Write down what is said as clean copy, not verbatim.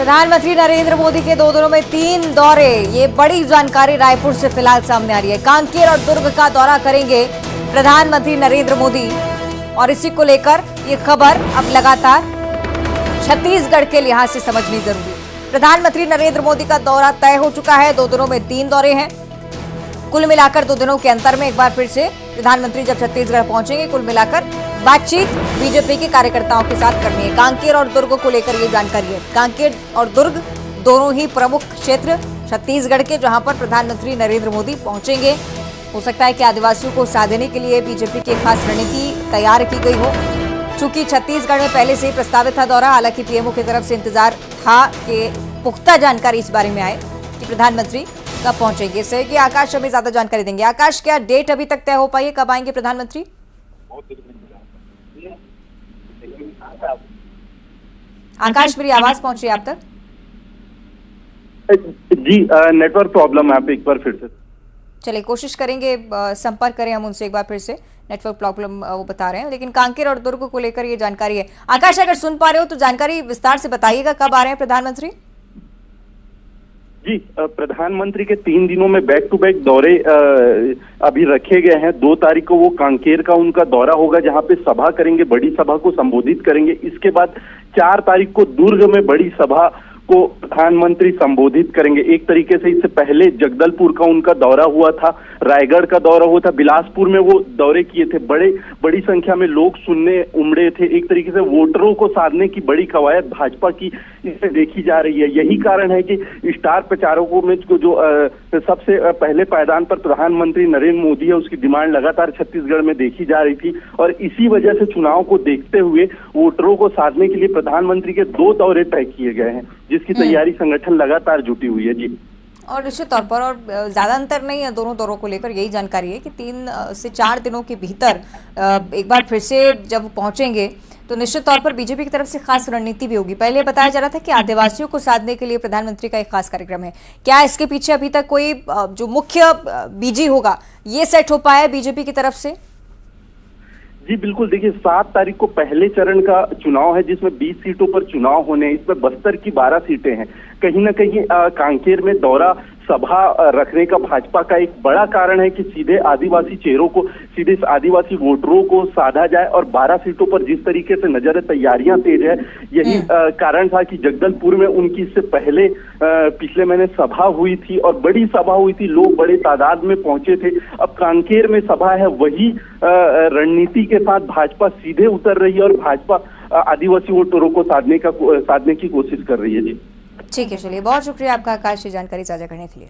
प्रधानमंत्री नरेंद्र मोदी के 2 दिनों में 3 दौरे, ये बड़ी जानकारी रायपुर से फिलहाल सामने आ रही है। कांकेर और दुर्ग का दौरा करेंगे प्रधानमंत्री नरेंद्र मोदी और इसी को लेकर ये खबर अब लगातार छत्तीसगढ़ के लिहाज से समझनी जरूरी है। प्रधानमंत्री नरेंद्र मोदी का दौरा तय हो चुका है। 2 दिनों में 3 दौरे हैं। कुल मिलाकर 2 दिनों के अंतर में एक बार फिर से प्रधानमंत्री जब छत्तीसगढ़ पहुंचेंगे, कुल मिलाकर बातचीत बीजेपी के कार्यकर्ताओं के साथ करनी है। कांकेर और दुर्ग को लेकर ये जानकारी है। कांकेर और दुर्ग दोनों ही प्रमुख क्षेत्र छत्तीसगढ़ के, जहां पर प्रधानमंत्री नरेंद्र मोदी पहुंचेंगे। हो सकता है कि आदिवासियों को साधने के लिए बीजेपी की खास रणनीति तैयार की गई हो। चूंकि छत्तीसगढ़ में पहले से ही प्रस्तावित था दौरा, हालांकि पीएमओ की तरफ से इंतजार था कि पुख्ता जानकारी इस बारे में आए कि प्रधानमंत्री कब पहुंचेंगे। इससे कि आकाश हमें ज्यादा जानकारी देंगे। आकाश, क्या डेट अभी तक तय हो पाई है, कब आएंगे प्रधानमंत्री? आकाश, मेरी आवाज पहुंच रही है आप तक? जी, नेटवर्क प्रॉब्लम है। आप एक बार फिर से चलिए, कोशिश करेंगे संपर्क करें हम उनसे एक बार फिर से। नेटवर्क प्रॉब्लम वो बता रहे हैं, लेकिन कांकेर और दुर्ग को लेकर ये जानकारी है। आकाश, अगर सुन पा रहे हो तो जानकारी विस्तार से बताइएगा, कब आ रहे हैं प्रधानमंत्री? जी, प्रधानमंत्री के 3 दिनों में बैक टू बैक दौरे अभी रखे गए हैं। 2 तारीख को वो कांकेर का उनका दौरा होगा, जहां पे सभा करेंगे, बड़ी सभा को संबोधित करेंगे। इसके बाद 4 तारीख को दुर्ग में बड़ी सभा को प्रधानमंत्री संबोधित करेंगे। एक तरीके से इससे पहले जगदलपुर का उनका दौरा हुआ था, रायगढ़ का दौरा हुआ था, बिलासपुर में वो दौरे किए थे। बड़ी संख्या में लोग सुनने उमड़े थे। एक तरीके से वोटरों को साधने की बड़ी कवायद भाजपा की इससे देखी जा रही है। यही कारण है कि स्टार प्रचारकों में जो सबसे पहले पायदान पर प्रधानमंत्री नरेंद्र मोदी है, उसकी डिमांड लगातार छत्तीसगढ़ में देखी जा रही थी। और इसी वजह से चुनाव को देखते हुए वोटरों को साधने के लिए प्रधानमंत्री के 2 दौरे तय किए गए हैं, जिसकी तैयारी संगठन लगातार जुटी हुई है। जी, और निश्चित तौर पर, और ज्यादा अंतर नहीं है दोनों दौरों को लेकर। यही जानकारी है कि 3 से 4 दिनों के भीतर एक बार फिर से जब पहुंचेंगे तो निश्चित तौर पर बीजेपी की तरफ से खास रणनीति भी होगी। पहले बताया जा रहा था कि आदिवासियों को साधने के लिए प्रधानमंत्री का एक खास कार्यक्रम है। क्या इसके पीछे अभी तक कोई जो मुख्य बीजी होगा ये सेट हो पाया है बीजेपी की तरफ से? जी बिल्कुल। देखिए, 7 तारीख को पहले चरण का चुनाव है, जिसमें 20 सीटों पर चुनाव होने हैं। इसमें बस्तर की 12 सीटें हैं। कहीं ना कहीं कांकेर में दौरा सभा रखने का भाजपा का एक बड़ा कारण है कि सीधे आदिवासी चेहरों को, सीधे आदिवासी वोटरों को साधा जाए। और 12 सीटों पर जिस तरीके से नजर तैयारियां तेज है, यही कारण था कि जगदलपुर में उनकी इससे पहले पिछले महीने सभा हुई थी और बड़ी सभा हुई थी, लोग बड़े तादाद में पहुंचे थे। अब कांकेर में सभा है, वही रणनीति के साथ भाजपा सीधे उतर रही है और भाजपा आदिवासी वोटरों को साधने की कोशिश कर रही है। जी ठीक है, चलिए, बहुत शुक्रिया आपका आकाश, जानकारी साझा करने के लिए।